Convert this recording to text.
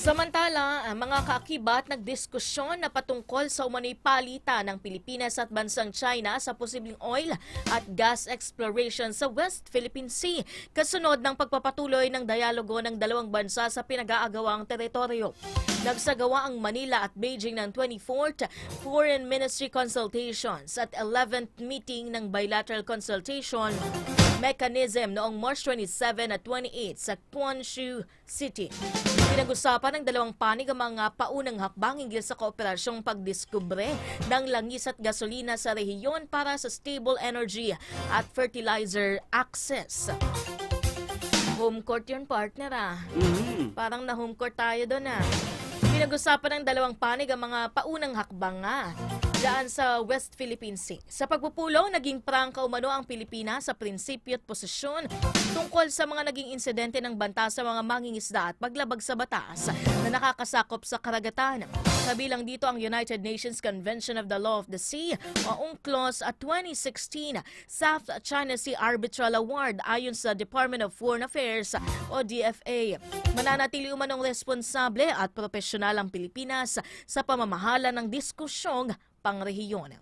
Samantala, ang mga kaakibat nagdiskusyon na patungkol sa umano'y palitan ng Pilipinas at bansang China sa posibleng oil at gas exploration sa West Philippine Sea, kasunod ng pagpapatuloy ng dialogo ng dalawang bansa sa pinag-aagawang teritoryo. Nagsagawa ang Manila at Beijing ng 24th Foreign Ministry Consultations at 11th meeting ng bilateral consultation mechanism noong March 27 at 28 sa Quanshu City. Pinag-usapan ng dalawang panig ang mga paunang hakbang hinggil sa kooperasyong pagdiskubre ng langis at gasolina sa rehiyon para sa stable energy at fertilizer access. Home court yun, partner Parang na home court tayo doon Pinag-usapan ng dalawang panig ang mga paunang hakbang daan sa West Philippine Sea. Sa pagpupulong, naging prangka umano ang Pilipinas sa prinsipyo at posisyon tungkol sa mga naging insidente ng banta sa mga mangingisda at paglabag sa batas na nakakasakop sa karagatan. Kabilang dito ang United Nations Convention of the Law of the Sea o UNCLOS at 2016 South China Sea Arbitral Award ayon sa Department of Foreign Affairs o DFA. Mananatili umanong responsable at profesional ang Pilipinas sa pamamahala ng diskusyong pangrehiyon.